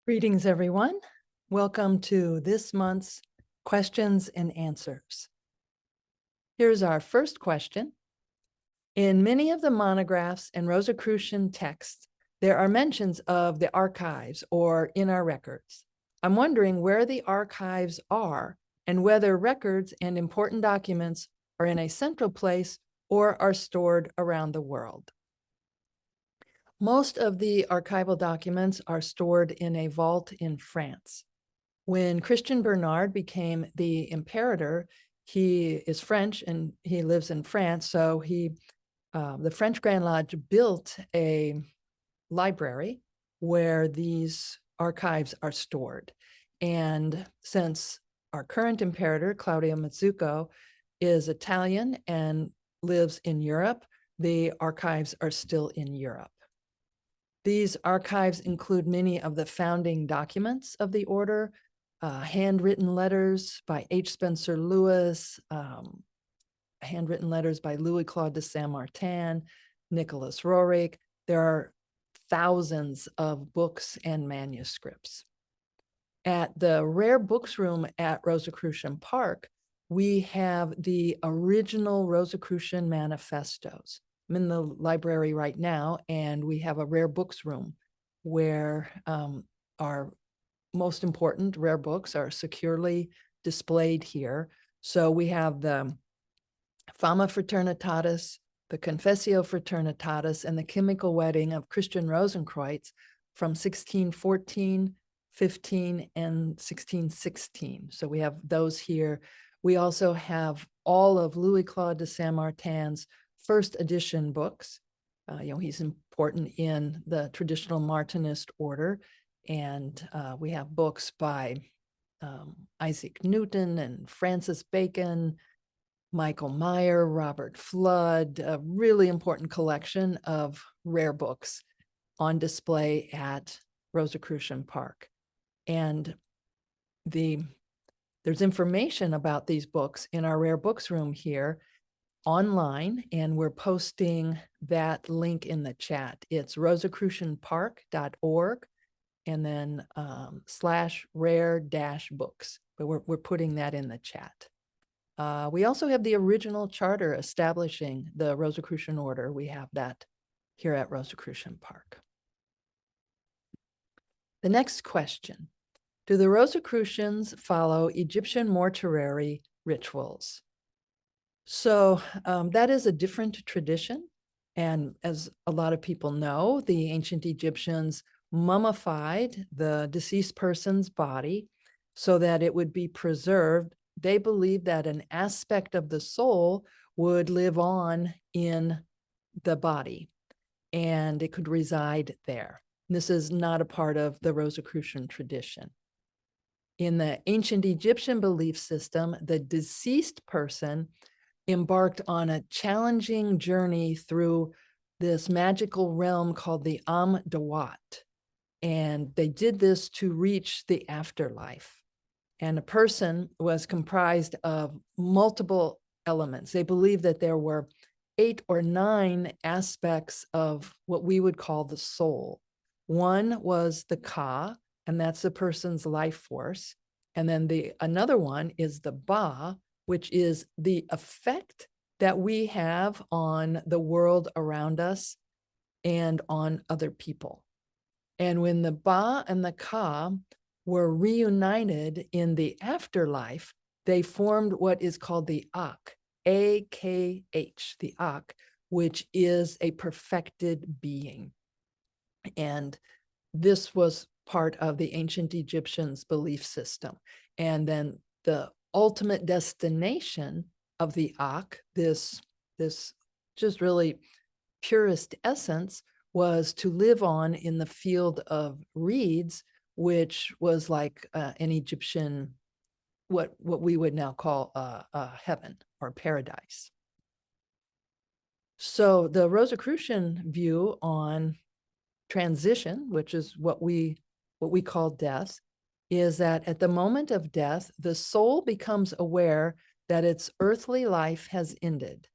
Greetings, everyone. Welcome to this month's questions and answers. Here's our first question. In many of the monographs and Rosicrucian texts, there are mentions of the archives or in our records. I'm wondering where the archives are and whether records and important documents are in a central place or are stored around the world. Most of the archival documents are stored in a vault in France. When Christian Bernard became the imperator, he is French and he lives in France. So the French Grand Lodge built a library where these archives are stored. And since our current imperator, Claudio Mazzucco, is Italian and lives in Europe, the archives are still in Europe. These archives include many of the founding documents of the order, handwritten letters by H. Spencer Lewis, handwritten letters by Louis-Claude de Saint-Martin, Nicholas Roerich. There are thousands of books and manuscripts. At the Rare Books Room at Rosicrucian Park, we have the original Rosicrucian manifestos. I'm in the library right now, and we have a Rare Books Room where our most important rare books are securely displayed here. So we have the Fama Fraternitatis, the Confessio Fraternitatis, and the Chemical Wedding of Christian Rosenkreuz from 1614, 15, and 1616. So we have those here. We also have all of Louis-Claude de Saint-Martin's first edition books. He's important in the traditional Martinist order. And we have books by Isaac Newton and Francis Bacon, Michael Meyer, Robert Flood, a really important collection of rare books on display at Rosicrucian Park. And there's information about these books in our Rare Books Room here online, and we're posting that link in the chat. It's rosicrucianpark.org and then /rare-books, but we're putting that in the chat. We also have the original charter establishing the Rosicrucian Order. We have that here at Rosicrucian Park. The next question, do the Rosicrucians follow Egyptian mortuary rituals? So that is a different tradition. And as a lot of people know, the ancient Egyptians mummified the deceased person's body so that it would be preserved. They believed that an aspect of the soul would live on in the body and it could reside there. This is not a part of the Rosicrucian tradition. In the ancient Egyptian belief system, the deceased person embarked on a challenging journey through this magical realm called the Am-Dawat. And they did this to reach the afterlife. And a person was comprised of multiple elements. They believed that there were 8 or 9 aspects of what we would call the soul. One was the Ka, and that's the person's life force. And then another one is the Ba, which is the effect that we have on the world around us and on other people. And when the Ba and the Ka were reunited in the afterlife, they formed what is called the Akh, A-K-H, the Akh, which is a perfected being. And this was part of the ancient Egyptians' belief system. And then the ultimate destination of the Akh, this just really purest essence, was to live on in the field of reeds, which was like an Egyptian, what we would now call a heaven or paradise. So the Rosicrucian view on transition, which is what we call death, is that at the moment of death, the soul becomes aware that its earthly life has ended,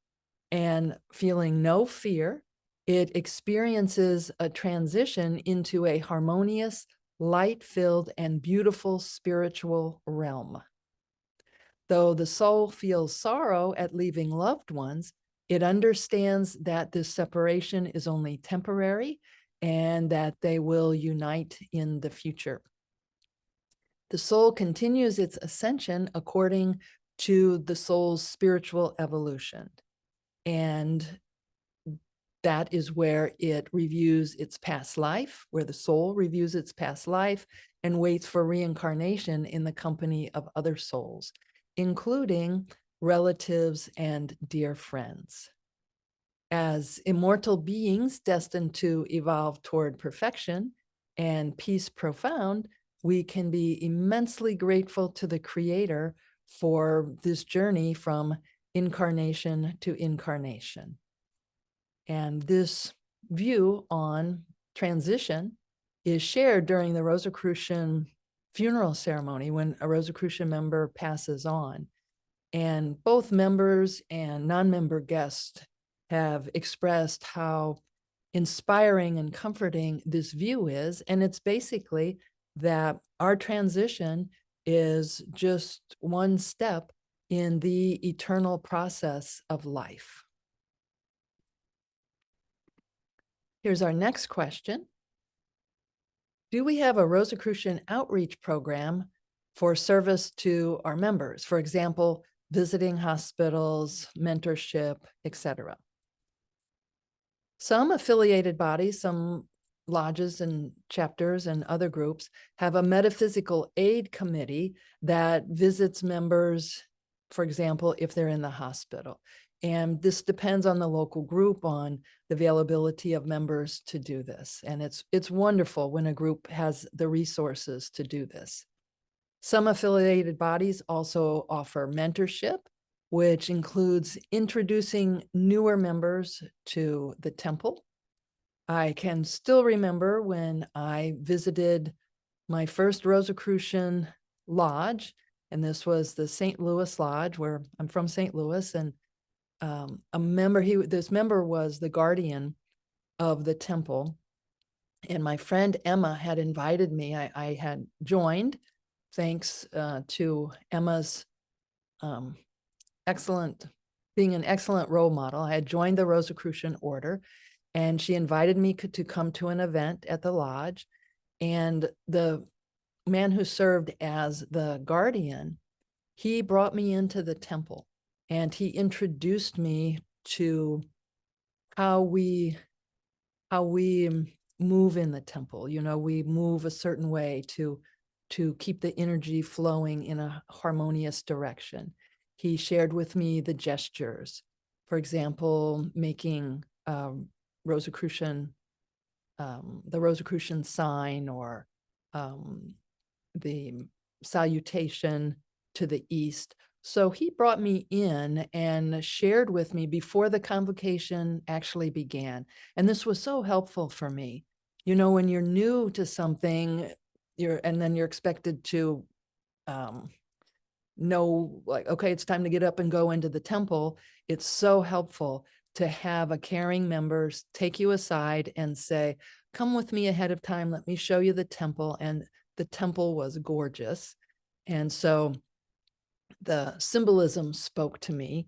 and feeling no fear, it experiences a transition into a harmonious, light-filled, and beautiful spiritual realm. Though the soul feels sorrow at leaving loved ones, it understands that this separation is only temporary and that they will unite in the future. The soul continues its ascension according to the soul's spiritual evolution. And that is where it reviews its past life, where the soul reviews its past life and waits for reincarnation in the company of other souls, including relatives and dear friends. As immortal beings destined to evolve toward perfection and peace profound, we can be immensely grateful to the Creator for this journey from incarnation to incarnation. And this view on transition is shared during the Rosicrucian funeral ceremony when a Rosicrucian member passes on. And both members and non-member guests have expressed how inspiring and comforting this view is. And it's basically that our transition is just one step in the eternal process of life. Here's our next question. Do we have a Rosicrucian outreach program for service to our members? For example, visiting hospitals, mentorship, etc. Some affiliated bodies, some lodges and chapters and other groups have a metaphysical aid committee that visits members, for example, if they're in the hospital. And this depends on the local group, on the availability of members to do this. And it's wonderful when a group has the resources to do this. Some affiliated bodies also offer mentorship, which includes introducing newer members to the temple. I can still remember when I visited my first Rosicrucian lodge, and this was the St. Louis Lodge, where I'm from St. Louis, and this member was the guardian of the temple. And my friend Emma had invited me. I had joined, thanks to Emma's being an excellent role model. I had joined the Rosicrucian Order, and she invited me to come to an event at the lodge. And the man who served as the guardian, he brought me into the temple, and he introduced me to how we move in the temple. You know, we move a certain way to keep the energy flowing in a harmonious direction. He shared with me the gestures, for example, making the Rosicrucian sign, or the salutation to the east. So he brought me in and shared with me before the convocation actually began. And this was so helpful for me. You know, when you're new to something, and then you're expected to know, like, okay, it's time to get up and go into the temple. It's so helpful to have a caring member take you aside and say, come with me ahead of time. Let me show you the temple. And the temple was gorgeous. And so the symbolism spoke to me.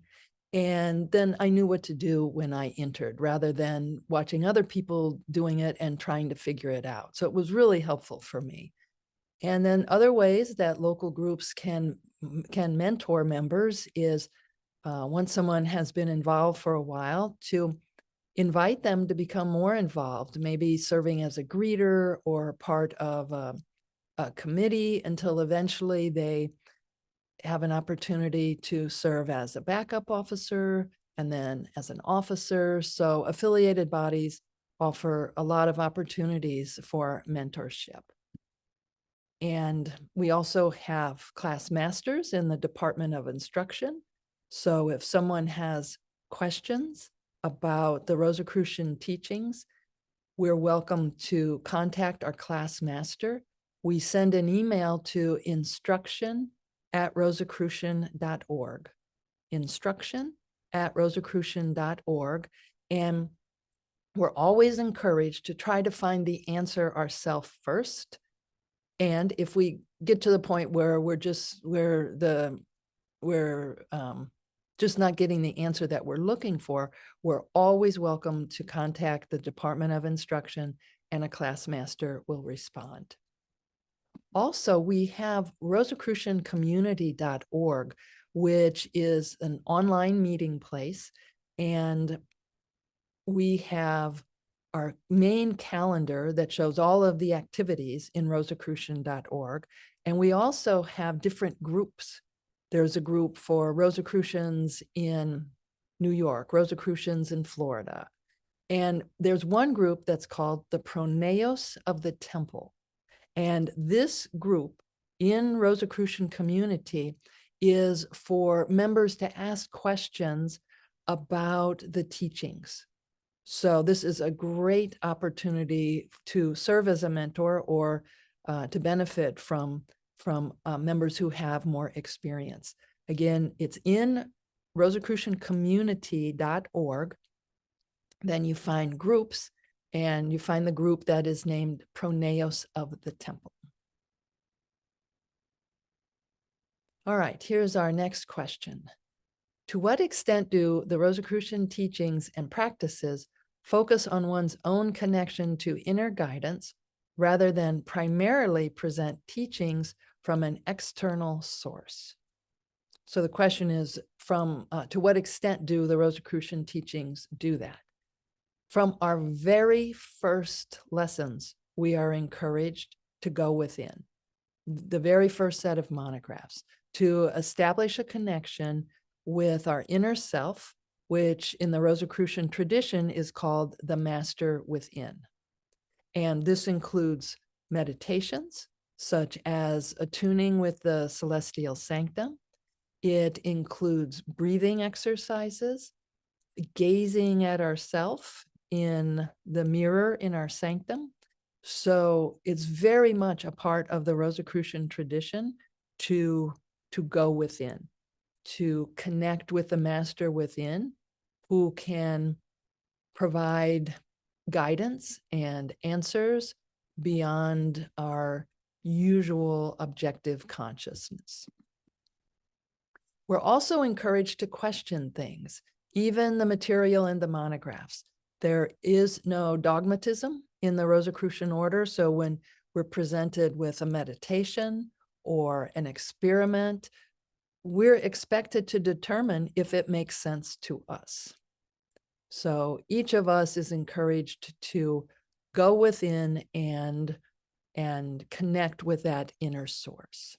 And then I knew what to do when I entered, rather than watching other people doing it and trying to figure it out. So it was really helpful for me. And then other ways that local groups can mentor members is, once someone has been involved for a while, to invite them to become more involved, maybe serving as a greeter or part of a committee, until eventually they have an opportunity to serve as a backup officer and then as an officer. So affiliated bodies offer a lot of opportunities for mentorship. And we also have class masters in the Department of Instruction. So if someone has questions about the Rosicrucian teachings, we're welcome to contact our class master. We send an email to instruction@rosicrucian.org, instruction@rosicrucian.org. And we're always encouraged to try to find the answer ourselves first, And if we get to the point where we're just not getting the answer that we're looking for, we're always welcome to contact the Department of Instruction, and a class master will respond. Also, we have Rosicruciancommunity.org, which is an online meeting place, and we have our main calendar that shows all of the activities in Rosicrucian.org. And we also have different groups. There's a group for Rosicrucians in New York, Rosicrucians in Florida. And there's one group that's called the Proneos of the Temple. And this group in Rosicrucian community is for members to ask questions about the teachings. So this is a great opportunity to serve as a mentor or to benefit from members who have more experience. Again, it's in Rosicruciancommunity.org. Then you find groups, and you find the group that is named Proneos of the Temple. All right, here's our next question. To what extent do the Rosicrucian teachings and practices focus on one's own connection to inner guidance rather than primarily present teachings from an external source? So the question is, to what extent do the Rosicrucian teachings do that? From our very first lessons, we are encouraged to go within. The very first set of monographs, to establish a connection with our inner self, which in the Rosicrucian tradition is called the master within. And this includes meditations, such as attuning with the celestial sanctum. It includes breathing exercises, gazing at ourself in the mirror in our sanctum. So it's very much a part of the Rosicrucian tradition to go within, to connect with the master within, who can provide guidance and answers beyond our usual objective consciousness. We're also encouraged to question things, even the material in the monographs. There is no dogmatism in the Rosicrucian order, so when we're presented with a meditation or an experiment, we're expected to determine if it makes sense to us. So each of us is encouraged to go within and connect with that inner source.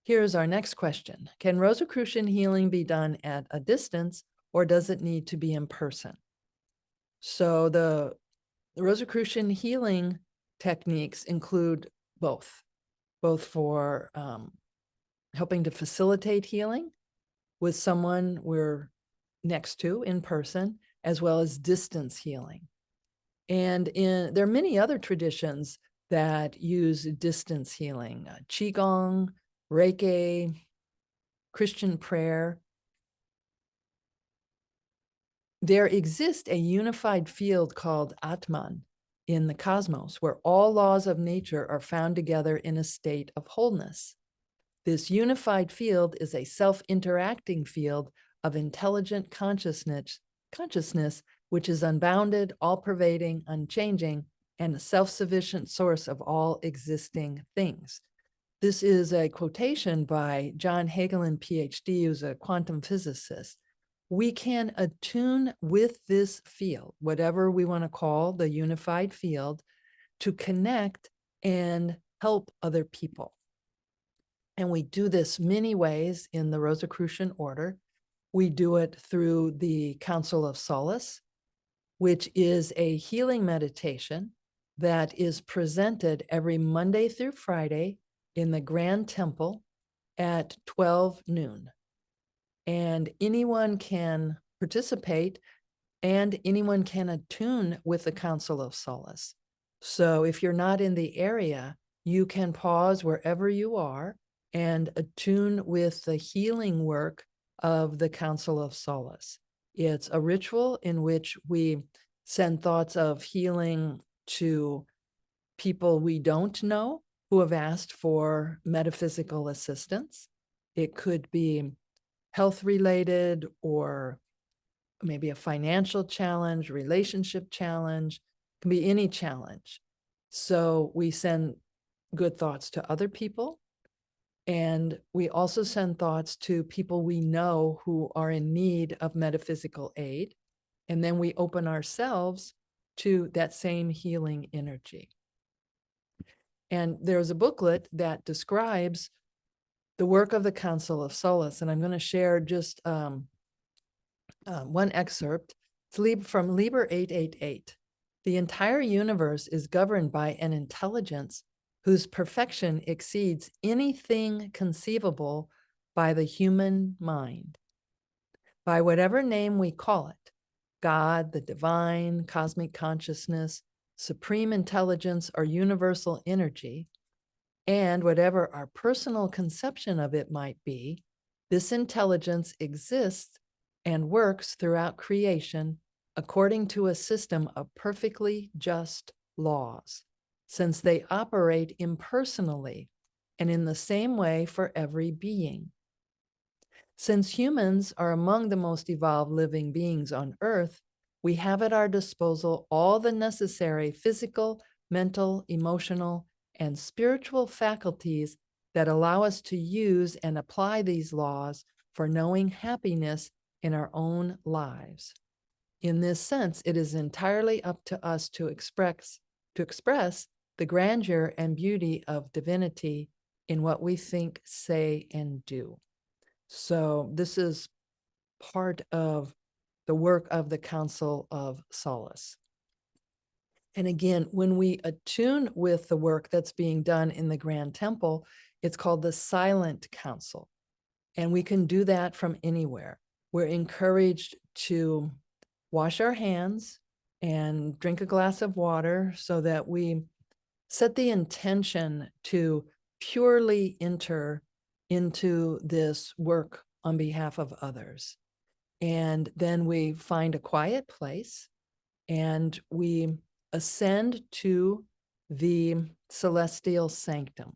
Here's our next question. Can Rosicrucian healing be done at a distance, or does it need to be in person? So the Rosicrucian healing techniques include both for helping to facilitate healing with someone we're next to in person, as well as distance healing. And there are many other traditions that use distance healing, Qigong, Reiki, Christian prayer. There exists a unified field called Atman in the cosmos, where all laws of nature are found together in a state of wholeness. This unified field is a self-interacting field of intelligent consciousness, which is unbounded, all-pervading, unchanging, and a self-sufficient source of all existing things. This is a quotation by John Hagelin, PhD, who's a quantum physicist. We can attune with this field, whatever we want to call the unified field, to connect and help other people. And we do this many ways in the Rosicrucian order. We do it through the Council of Solace, which is a healing meditation that is presented every Monday through Friday in the Grand Temple at 12 noon. And anyone can participate, and anyone can attune with the Council of Solace. So if you're not in the area, you can pause wherever you are and attune with the healing work of the Council of Solace. It's a ritual in which we send thoughts of healing to people we don't know who have asked for metaphysical assistance. It could be health related, or maybe a financial challenge, relationship challenge, it can be any challenge. So we send good thoughts to other people. And we also send thoughts to people we know who are in need of metaphysical aid. And then we open ourselves to that same healing energy. And there's a booklet that describes the work of the Council of Solace. And I'm going to share just one excerpt. It's from Liber 888. The entire universe is governed by an intelligence whose perfection exceeds anything conceivable by the human mind. By whatever name we call it, God, the divine, cosmic consciousness, supreme intelligence, or universal energy, and whatever our personal conception of it might be, this intelligence exists and works throughout creation according to a system of perfectly just laws, since they operate impersonally and in the same way for every being. Since humans are among the most evolved living beings on Earth, we have at our disposal all the necessary physical, mental, emotional, and spiritual faculties that allow us to use and apply these laws for knowing happiness in our own lives. In this sense, it is entirely up to us to express the grandeur and beauty of divinity in what we think, say, and do. So this is part of the work of the Council of Solace. And again, when we attune with the work that's being done in the Grand Temple, it's called the Silent Council. And we can do that from anywhere. We're encouraged to wash our hands and drink a glass of water so that we set the intention to purely enter into this work on behalf of others. And then we find a quiet place and we ascend to the celestial sanctum.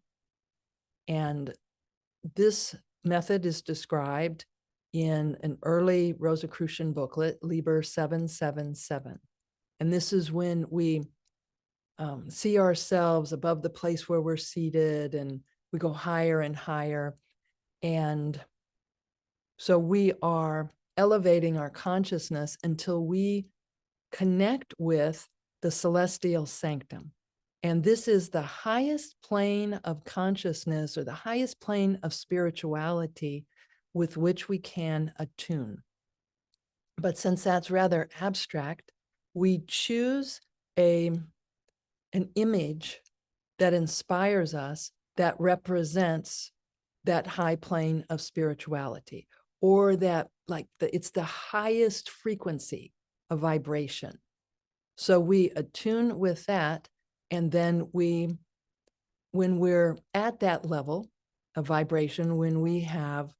And this method is described in an early Rosicrucian booklet, Liber 777. And this is when we see ourselves above the place where we're seated, and we go higher and higher. And so we are elevating our consciousness until we connect with the celestial sanctum. And this is the highest plane of consciousness, or the highest plane of spirituality with which we can attune. But since that's rather abstract, we choose an image that inspires us, that represents that high plane of spirituality, or that it's the highest frequency of vibration. So we attune with that, and then when we're at that level of vibration, when we have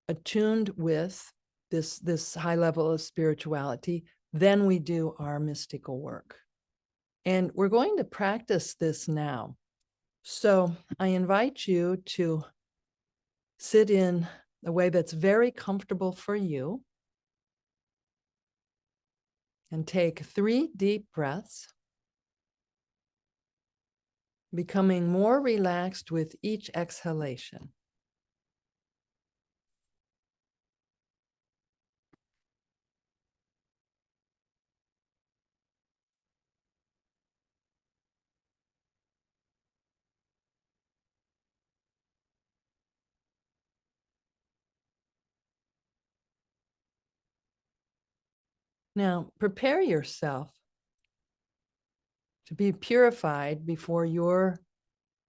attuned with this high level of spirituality, then we do our mystical work. And we're going to practice this now. So I invite you to sit in a way that's very comfortable for you, and take 3 deep breaths, becoming more relaxed with each exhalation. Now, prepare yourself to be purified before your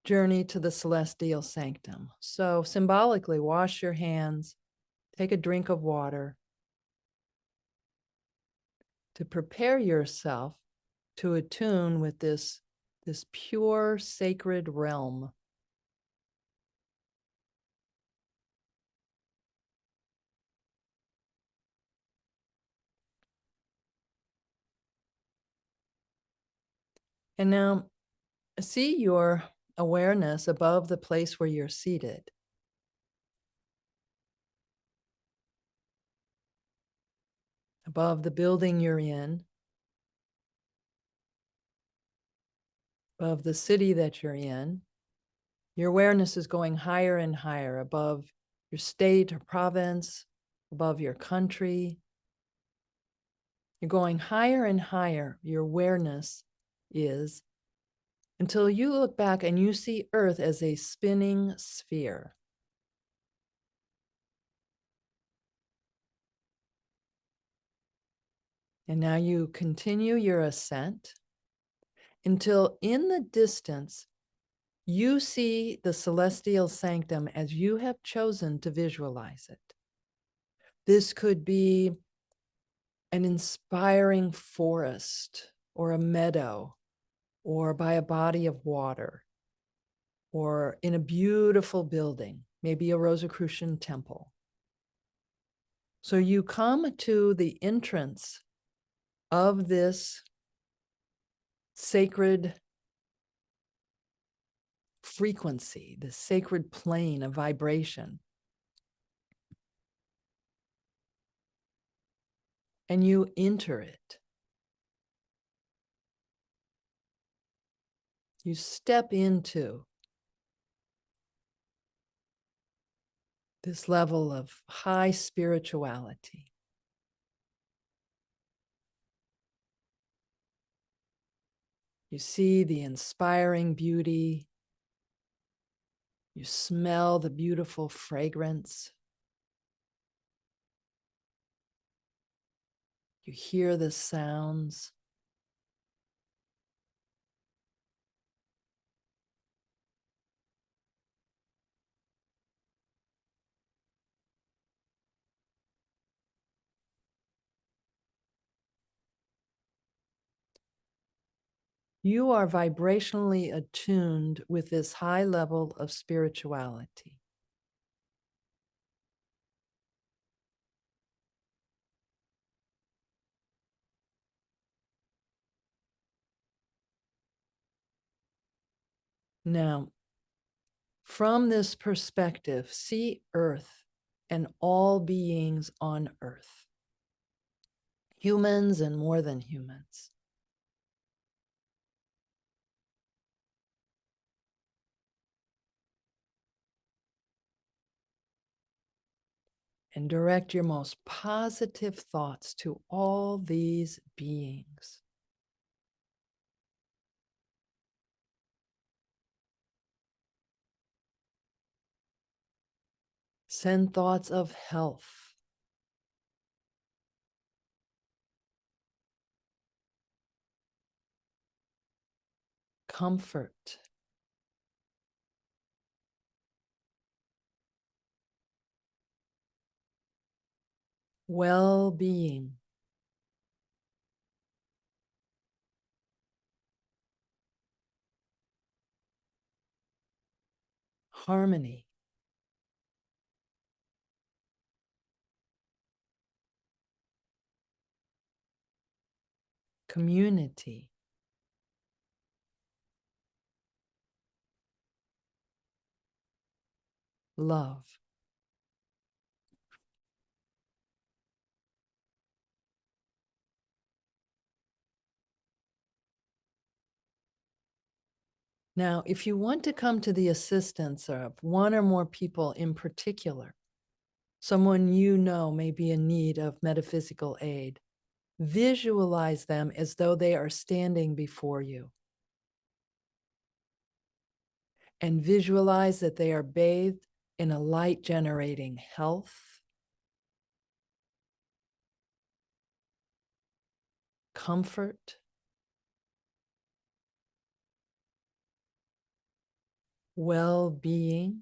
journey to the celestial sanctum. So symbolically, wash your hands, take a drink of water to prepare yourself to attune with this pure sacred realm. And now see your awareness above the place where you're seated. Above the building you're in, above the city that you're in. Your awareness is going higher and higher above your state or province, above your country. You're going higher and higher, your awareness is, until you look back and you see Earth as a spinning sphere. And now you continue your ascent until in the distance, you see the celestial sanctum as you have chosen to visualize it. This could be an inspiring forest or a meadow or by a body of water or in a beautiful building, maybe a Rosicrucian temple. So you come to the entrance of this sacred frequency, the sacred plane of vibration. And you enter it. You step into this level of high spirituality. You see the inspiring beauty. You smell the beautiful fragrance. You hear the sounds. You are vibrationally attuned with this high level of spirituality. Now, from this perspective, see Earth and all beings on Earth, humans and more than humans. And direct your most positive thoughts to all these beings. Send thoughts of health, comfort, well-being, harmony, community, love. Now, if you want to come to the assistance of one or more people in particular, someone you know may be in need of metaphysical aid, visualize them as though they are standing before you. And visualize that they are bathed in a light-generating health, comfort, well-being,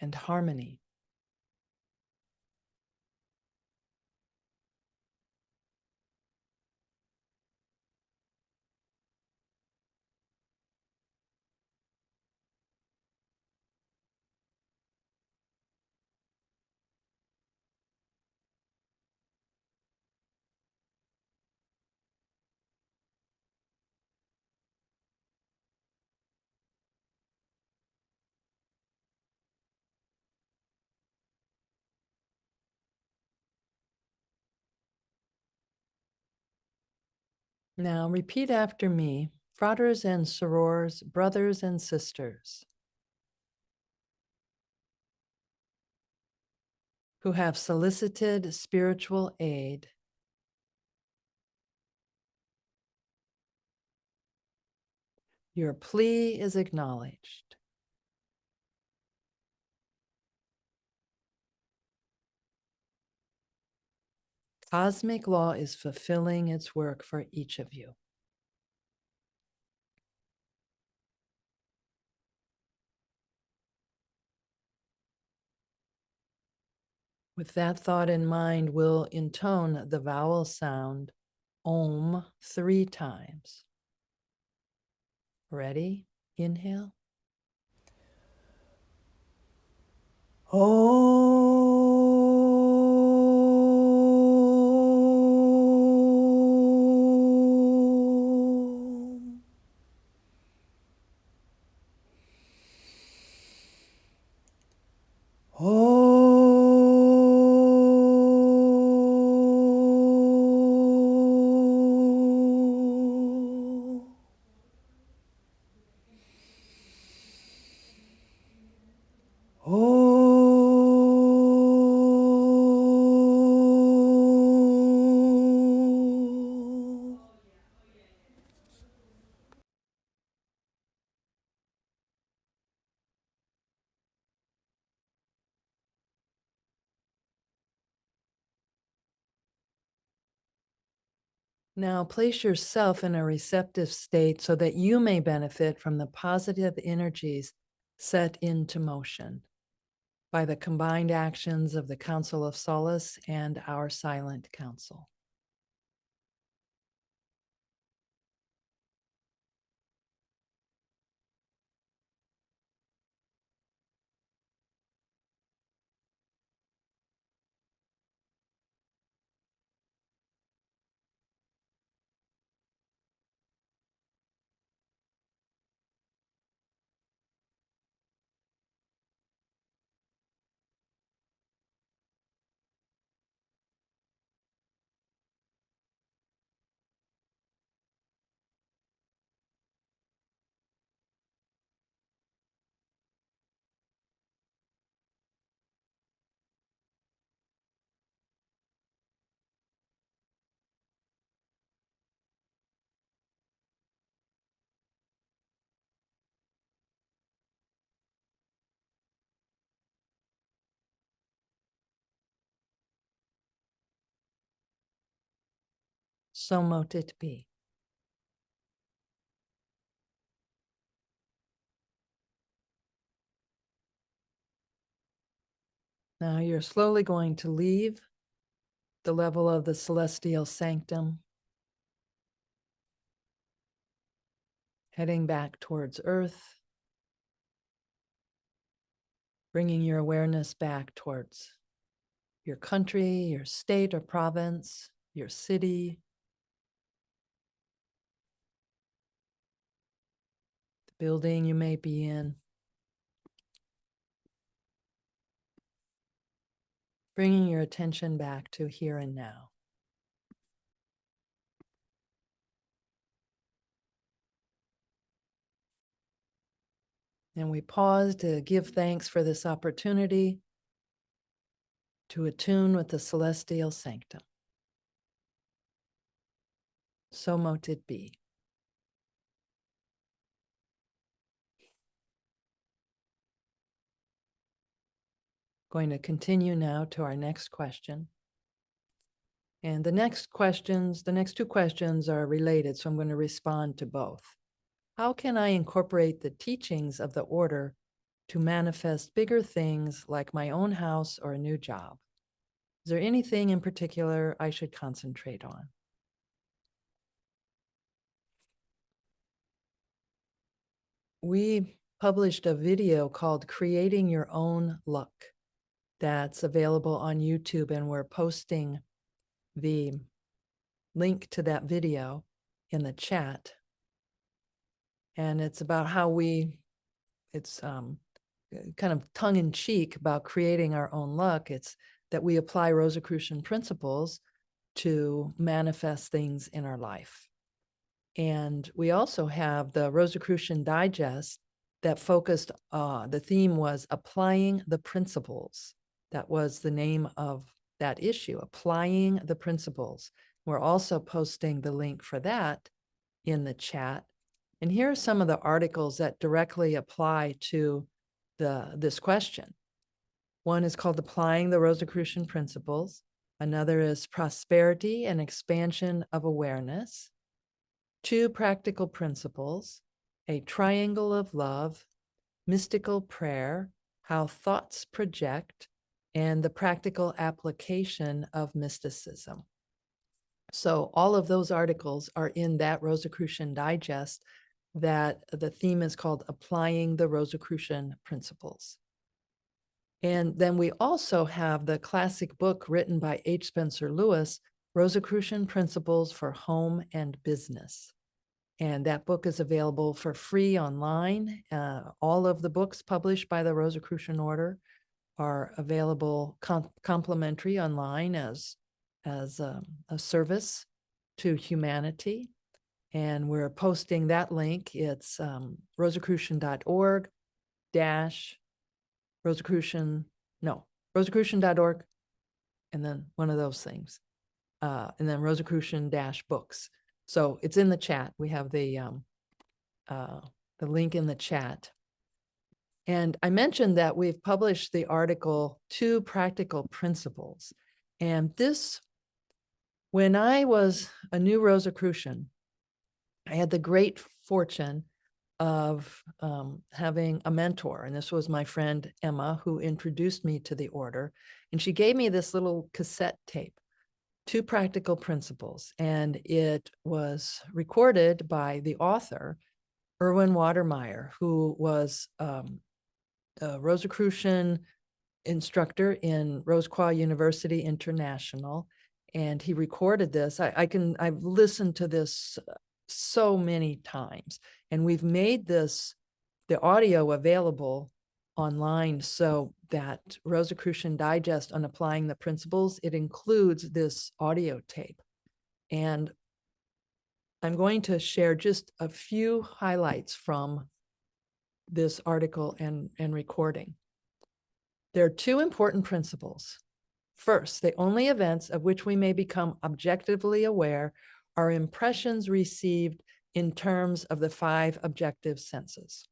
and harmony. Now repeat after me, fratres and sorors, brothers and sisters, who have solicited spiritual aid. Your plea is acknowledged. Cosmic law is fulfilling its work for each of you. With that thought in mind, we'll intone the vowel sound Om 3 times. Ready? Inhale. Om. Om. Om. Now place yourself in a receptive state so that you may benefit from the positive energies set into motion by the combined actions of the Council of Solace and our Silent Council. So mote it be. Now you're slowly going to leave the level of the celestial sanctum, heading back towards Earth, bringing your awareness back towards your country, your state or province, your city, the building you may be in. Bringing your attention back to here and now. And we pause to give thanks for this opportunity to attune with the celestial sanctum. So mote it be. Going to continue now to our next question. And the next two questions are related, so I'm going to respond to both. How can I incorporate the teachings of the order to manifest bigger things like my own house or a new job? Is there anything in particular I should concentrate on? We published a video called Creating Your Own Luck that's available on YouTube, and we're posting the link to that video in the chat. And it's about how it's kind of tongue-in-cheek about creating our own luck. It's that we apply Rosicrucian principles to manifest things in our life. And we also have the Rosicrucian Digest that focused, the theme was applying the principles. That was the name of that issue, applying the principles. We're also posting the link for that in the chat. And here are some of the articles that directly apply to this question. One is called Applying the Rosicrucian Principles. Another is Prosperity and Expansion of Awareness. 2 Practical Principles, A Triangle of Love, Mystical Prayer, How Thoughts Project, and the Practical Application of Mysticism. So all of those articles are in that Rosicrucian Digest that the theme is called Applying the Rosicrucian Principles. And then we also have the classic book written by H. Spencer Lewis, Rosicrucian Principles for Home and Business. And that book is available for free online. All of the books published by the Rosicrucian Order are available complimentary online as a service to humanity. And we're posting that link. It's rosicrucian.org rosicrucian.org, and then one of those things. And then Rosicrucian-books. So it's in the chat. We have the link in the chat. And I mentioned that we've published the article, 2 Practical Principles. And this, when I was a new Rosicrucian, I had the great fortune of having a mentor. And this was my friend Emma, who introduced me to the order. And she gave me this little cassette tape, 2 Practical Principles, and it was recorded by the author, Erwin Watermeyer, who was a Rosicrucian instructor in Rosicrucian University International, and he recorded this. I've listened to this so many times, and we've made the audio available online so that Rosicrucian Digest on Applying the Principles, it includes this audio tape. And I'm going to share just a few highlights from this article and recording. There are 2 important principles. First, the only events of which we may become objectively aware are impressions received in terms of the 5 objective senses.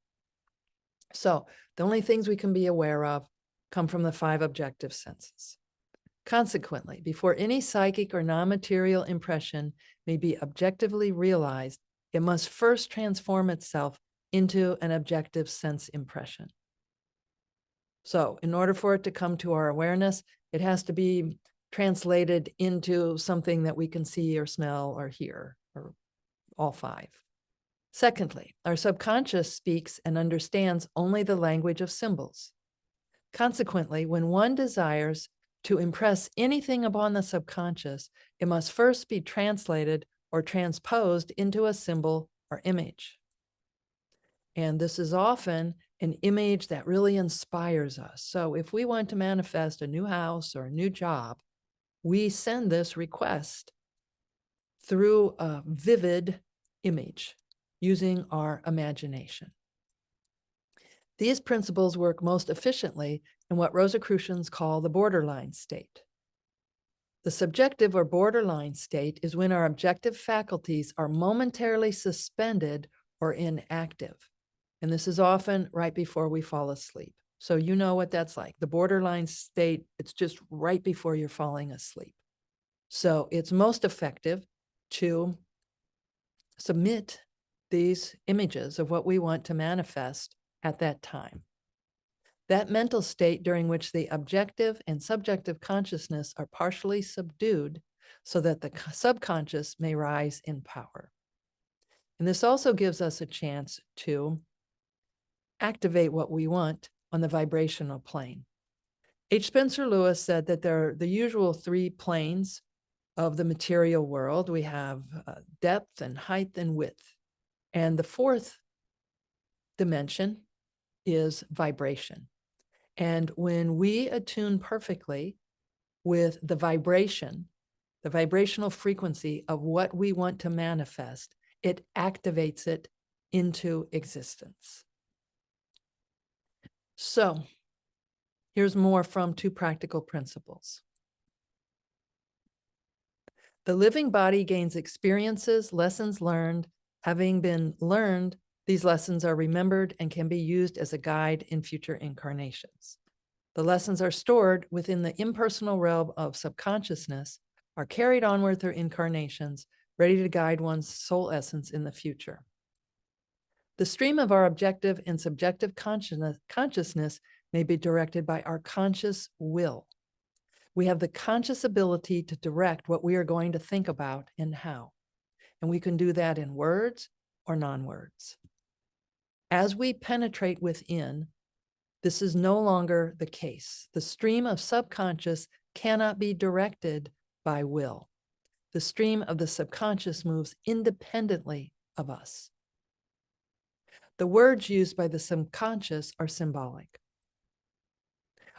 So the only things we can be aware of come from the 5 objective senses. Consequently, before any psychic or non-material impression may be objectively realized, it must first transform itself into an objective sense impression. So in order for it to come to our awareness, it has to be translated into something that we can see or smell or hear, or all 5. Secondly, our subconscious speaks and understands only the language of symbols. Consequently, when one desires to impress anything upon the subconscious, it must first be translated or transposed into a symbol or image. And this is often an image that really inspires us. So if we want to manifest a new house or a new job, we send this request through a vivid image using our imagination. These principles work most efficiently in what Rosicrucians call the borderline state. The subjective or borderline state is when our objective faculties are momentarily suspended or inactive. And this is often right before we fall asleep. So you know what that's like. The borderline state, it's just right before you're falling asleep. So it's most effective to submit these images of what we want to manifest at that time. That mental state during which the objective and subjective consciousness are partially subdued so that the subconscious may rise in power. And this also gives us a chance to activate what we want on the vibrational plane. H. Spencer Lewis said that there are the usual 3 planes of the material world. We have depth and height and width. And the 4th dimension is vibration. And when we attune perfectly with the vibration, the vibrational frequency of what we want to manifest, it activates it into existence. So here's more from 2 Practical Principles. The living body gains experiences, lessons learned. Having been learned, these lessons are remembered and can be used as a guide in future incarnations. The lessons are stored within the impersonal realm of subconsciousness, are carried onward through incarnations, ready to guide one's soul essence in the future. The stream of our objective and subjective consciousness may be directed by our conscious will. We have the conscious ability to direct what we are going to think about and how. And we can do that in words or non-words. As we penetrate within, this is no longer the case. The stream of subconscious cannot be directed by will. The stream of the subconscious moves independently of us. The words used by the subconscious are symbolic.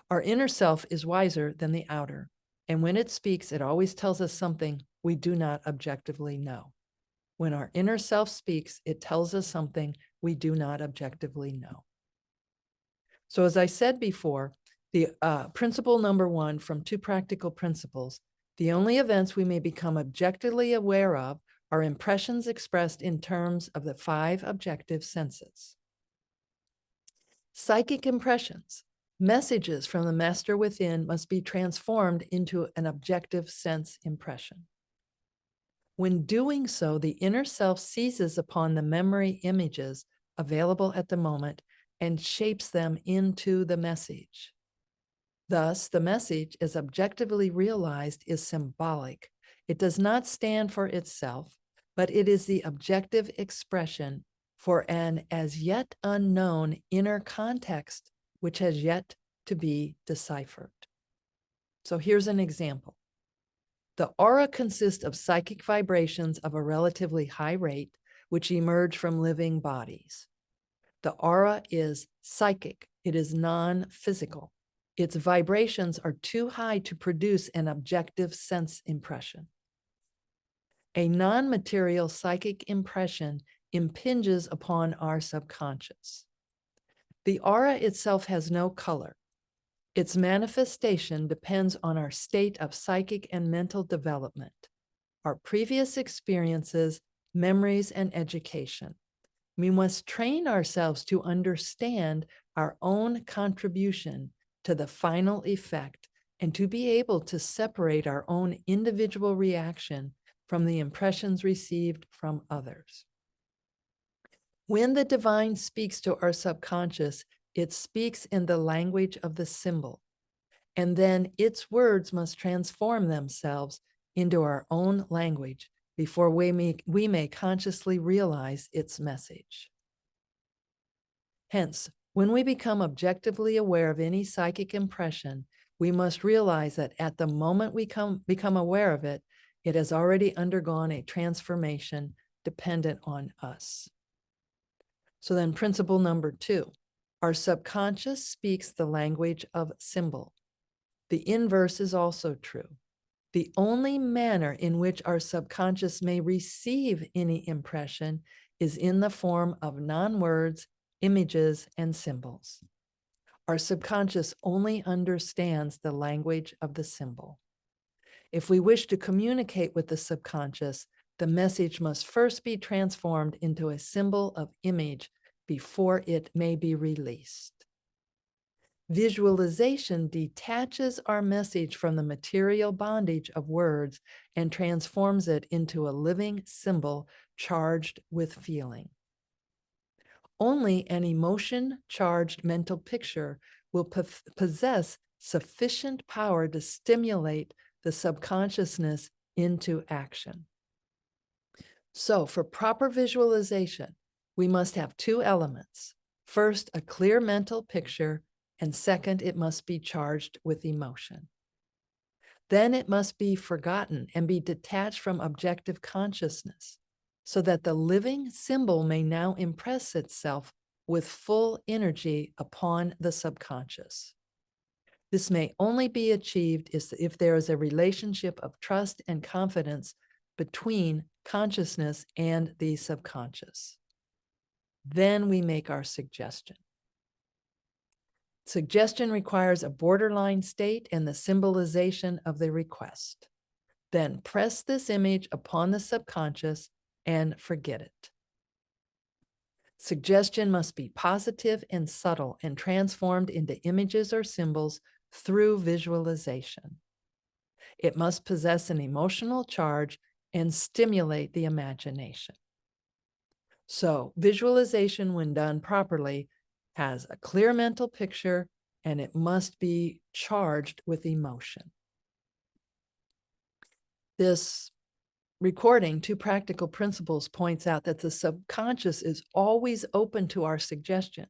Our inner self is wiser than the outer, and when it speaks, it always tells us something we do not objectively know. When our inner self speaks, it tells us something we do not objectively know. So as I said before, the principle number 1 from 2 Practical Principles, the only events we may become objectively aware of are impressions expressed in terms of the 5 objective senses. Psychic impressions, messages from the master within, must be transformed into an objective sense impression. When doing so, the inner self seizes upon the memory images available at the moment and shapes them into the message. Thus, the message, as objectively realized, is symbolic. It does not stand for itself, but it is the objective expression for an as yet unknown inner context, which has yet to be deciphered. So here's an example. The aura consists of psychic vibrations of a relatively high rate, which emerge from living bodies. The aura is psychic. It is non-physical. Its vibrations are too high to produce an objective sense impression. A non-material psychic impression impinges upon our subconscious. The aura itself has no color. Its manifestation depends on our state of psychic and mental development, our previous experiences, memories, and education. We must train ourselves to understand our own contribution to the final effect and to be able to separate our own individual reaction from the impressions received from others. When the divine speaks to our subconscious, it speaks in the language of the symbol, and then its words must transform themselves into our own language before we may consciously realize its message. Hence, when we become objectively aware of any psychic impression, we must realize that at the moment we become aware of it, it has already undergone a transformation dependent on us. So then principle number 2, our subconscious speaks the language of symbol. The inverse is also true. The only manner in which our subconscious may receive any impression is in the form of non-words, images, and symbols. Our subconscious only understands the language of the symbol. If we wish to communicate with the subconscious, the message must first be transformed into a symbol of image before it may be released. Visualization detaches our message from the material bondage of words and transforms it into a living symbol charged with feeling. Only an emotion-charged mental picture will possess sufficient power to stimulate the subconsciousness into action. So, for proper visualization, we must have 2 elements. First, a clear mental picture, and second, it must be charged with emotion. Then it must be forgotten and be detached from objective consciousness, so that the living symbol may now impress itself with full energy upon the subconscious. This may only be achieved if there is a relationship of trust and confidence between consciousness and the subconscious. Then we make our suggestion. Suggestion requires a borderline state and the symbolization of the request. Then press this image upon the subconscious and forget it. Suggestion must be positive and subtle and transformed into images or symbols through visualization. It must possess an emotional charge and stimulate the imagination. So visualization, when done properly, has a clear mental picture and it must be charged with emotion. This recording, Two Practical Principles, points out that the subconscious is always open to our suggestion,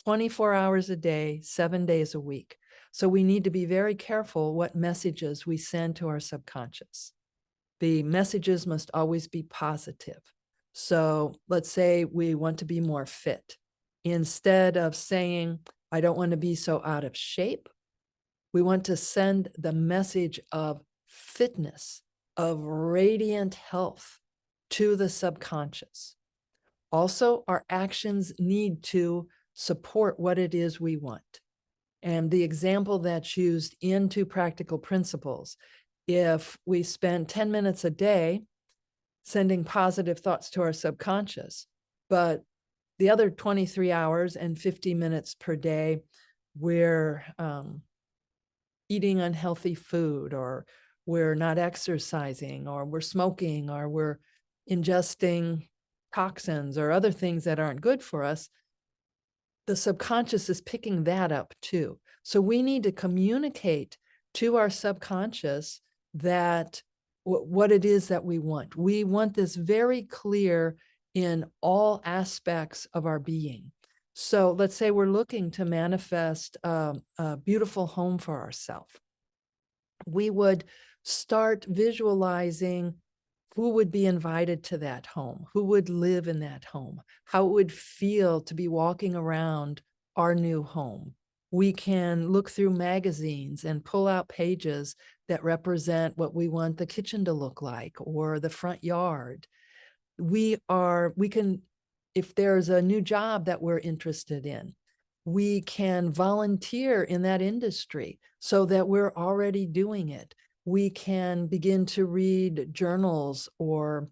24 hours a day, 7 days a week. So we need to be very careful what messages we send to our subconscious. The messages must always be positive. So let's say we want to be more fit. Instead of saying, I don't want to be so out of shape, we want to send the message of fitness, of radiant health to the subconscious. Also, our actions need to support what it is we want. And the example that's used in Two Practical Principles, if we spend 10 minutes a day sending positive thoughts to our subconscious, but the other 23 hours and 50 minutes per day, we're eating unhealthy food, or we're not exercising, or we're smoking, or we're ingesting toxins or other things that aren't good for us, the subconscious is picking that up too. So we need to communicate to our subconscious that what it is that we want. We want this very clear in all aspects of our being. So let's say we're looking to manifest a beautiful home for ourselves. We would start visualizing who would be invited to that home, who would live in that home, how it would feel to be walking around our new home. We can look through magazines and pull out pages that represent what we want the kitchen to look like or the front yard. We can, if there's a new job that we're interested in, we can volunteer in that industry so that we're already doing it. We can begin to read journals or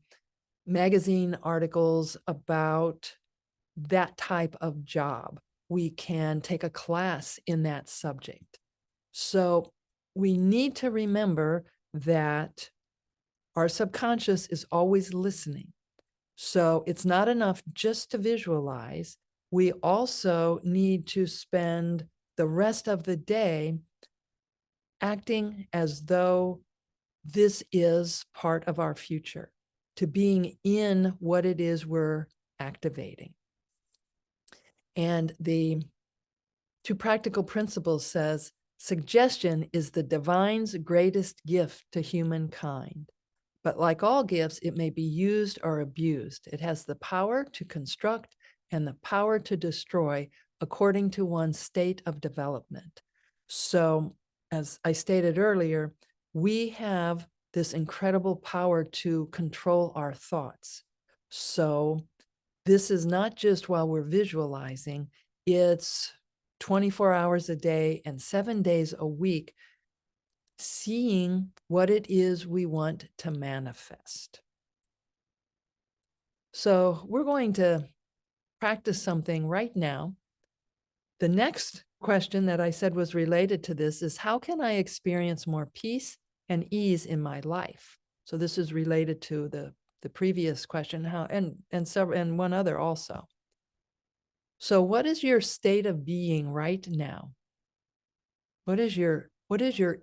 magazine articles about that type of job. We can take a class in that subject. So we need to remember that our subconscious is always listening. So it's not enough just to visualize. We also need to spend the rest of the day acting as though this is part of our future, to being in what it is we're activating. And the Two Practical Principles says, suggestion is the divine's greatest gift to humankind. But like all gifts, it may be used or abused. It has the power to construct and the power to destroy according to one's state of development. So, as I stated earlier, we have this incredible power to control our thoughts. So, this is not just while we're visualizing, it's 24 hours a day and 7 days a week, seeing what it is we want to manifest. So we're going to practice something right now. The next question that I said was related to this is, how can I experience more peace and ease in my life? So this is related to the previous question, how and one other also. So what is your state of being right now? What is your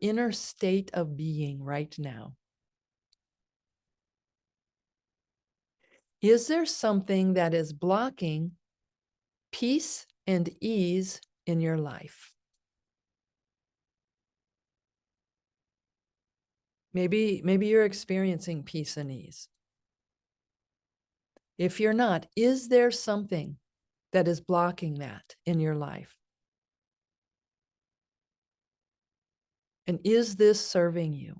inner state of being right now? Is there something that is blocking peace and ease in your life? Maybe you're experiencing peace and ease. If you're not, is there something that is blocking that in your life? And is this serving you?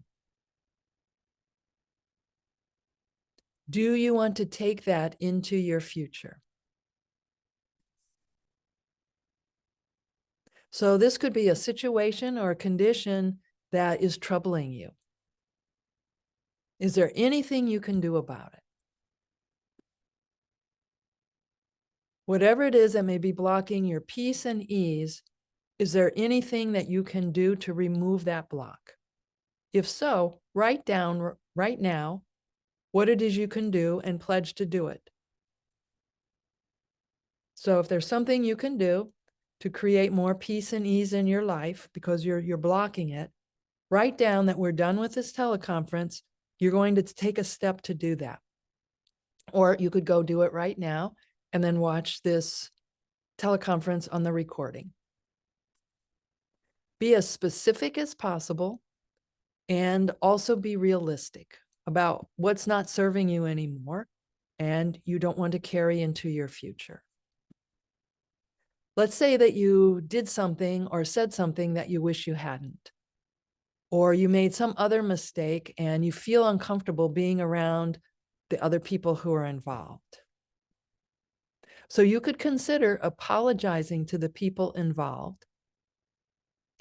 Do you want to take that into your future? So this could be a situation or a condition that is troubling you. Is there anything you can do about it? Whatever it is that may be blocking your peace and ease, is there anything that you can do to remove that block? If so, write down right now what it is you can do and pledge to do it. So if there's something you can do to create more peace and ease in your life because you're blocking it, write down that we're done with this teleconference. You're going to take a step to do that. Or you could go do it right now and then watch this teleconference on the recording. Be as specific as possible and also be realistic about what's not serving you anymore and you don't want to carry into your future. Let's say that you did something or said something that you wish you hadn't, or you made some other mistake and you feel uncomfortable being around the other people who are involved. So you could consider apologizing to the people involved,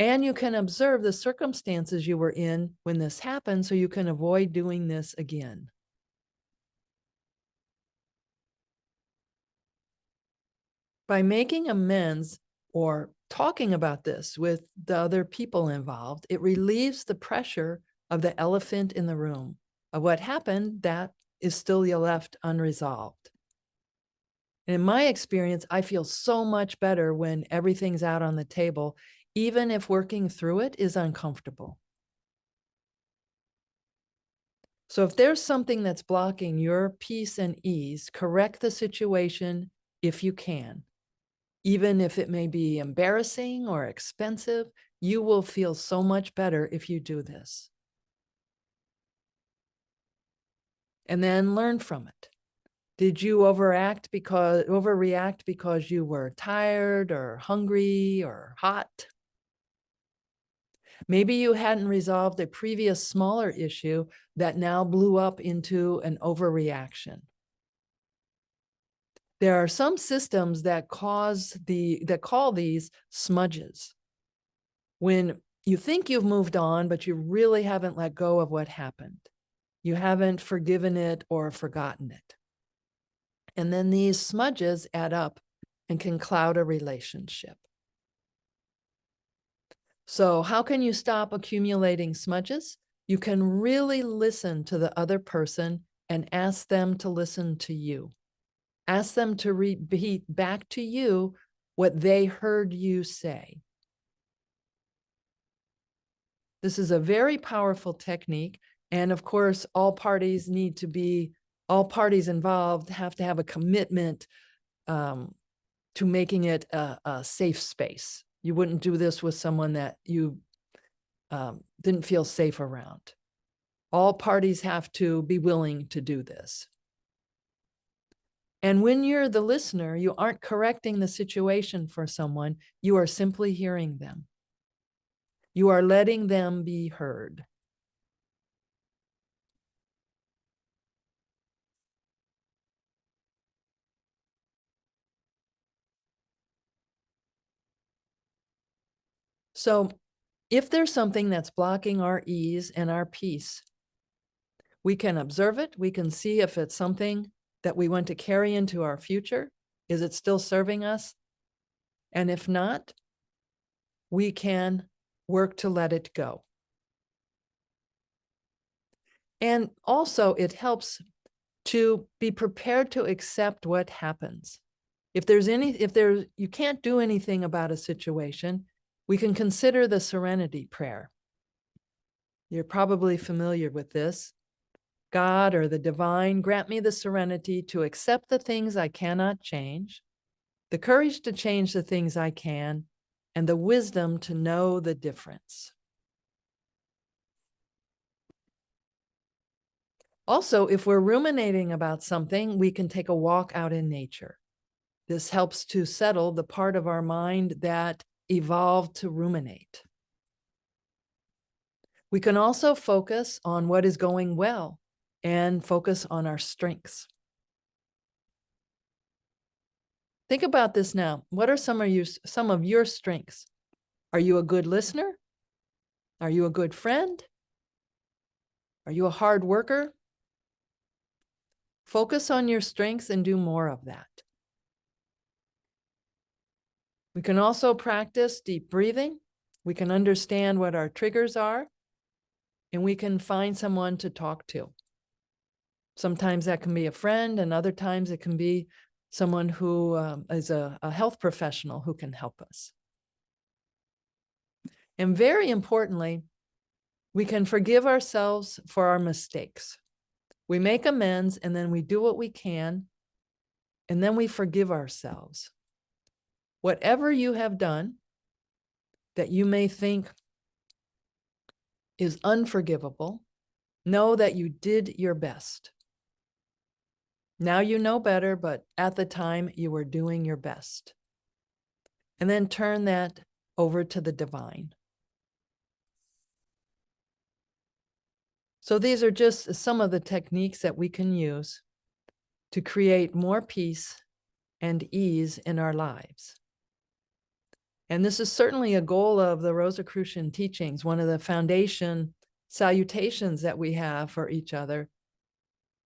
and you can observe the circumstances you were in when this happened so you can avoid doing this again. By making amends or talking about this with the other people involved, it relieves the pressure of the elephant in the room, of what happened that is still left unresolved. And in my experience, I feel so much better when everything's out on the table, even if working through it is uncomfortable. So if there's something that's blocking your peace and ease, correct the situation if you can. Even if it may be embarrassing or expensive, you will feel so much better if you do this. And then learn from it. Did you overreact because you were tired or hungry or hot? Maybe you hadn't resolved a previous smaller issue that now blew up into an overreaction. There are some systems that call these smudges. When you think you've moved on, but you really haven't let go of what happened. You haven't forgiven it or forgotten it. And then these smudges add up and can cloud a relationship. So how can you stop accumulating smudges? You can really listen to the other person and ask them to listen to you. Ask them to repeat back to you what they heard you say. This is a very powerful technique. And of course, all parties involved have to have a commitment to making it a safe space. You wouldn't do this with someone that you didn't feel safe around. All parties have to be willing to do this. And when you're the listener, you aren't correcting the situation for someone, you are simply hearing them. You are letting them be heard. So if there's something that's blocking our ease and our peace, we can observe it. We can see if it's something that we want to carry into our future. Is it still serving us? And if not, we can work to let it go. And also it helps to be prepared to accept what happens. If you can't do anything about a situation, we can consider the serenity prayer. You're probably familiar with this. God or the divine, grant me the serenity to accept the things I cannot change, the courage to change the things I can, and the wisdom to know the difference. Also, if we're ruminating about something, we can take a walk out in nature. This helps to settle the part of our mind that evolved to ruminate. We can also focus on what is going well and focus on our strengths. Think about this now. What are some of your strengths? Are you a good listener? Are you a good friend? Are you a hard worker? Focus on your strengths and do more of that. We can also practice deep breathing. We can understand what our triggers are, and we can find someone to talk to. Sometimes that can be a friend, and other times it can be someone who is a health professional who can help us. And very importantly, we can forgive ourselves for our mistakes. We make amends, and then we do what we can, and then we forgive ourselves. Whatever you have done that you may think is unforgivable, know that you did your best. Now you know better, but at the time you were doing your best. And then turn that over to the divine. So these are just some of the techniques that we can use to create more peace and ease in our lives. And this is certainly a goal of the Rosicrucian teachings. One of the foundation salutations that we have for each other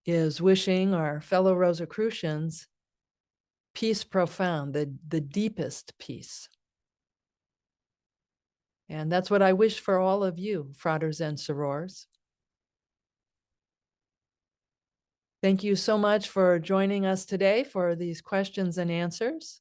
is wishing our fellow Rosicrucians peace profound, the deepest peace. And that's what I wish for all of you, fratres and sorors. Thank you so much for joining us today for these questions and answers.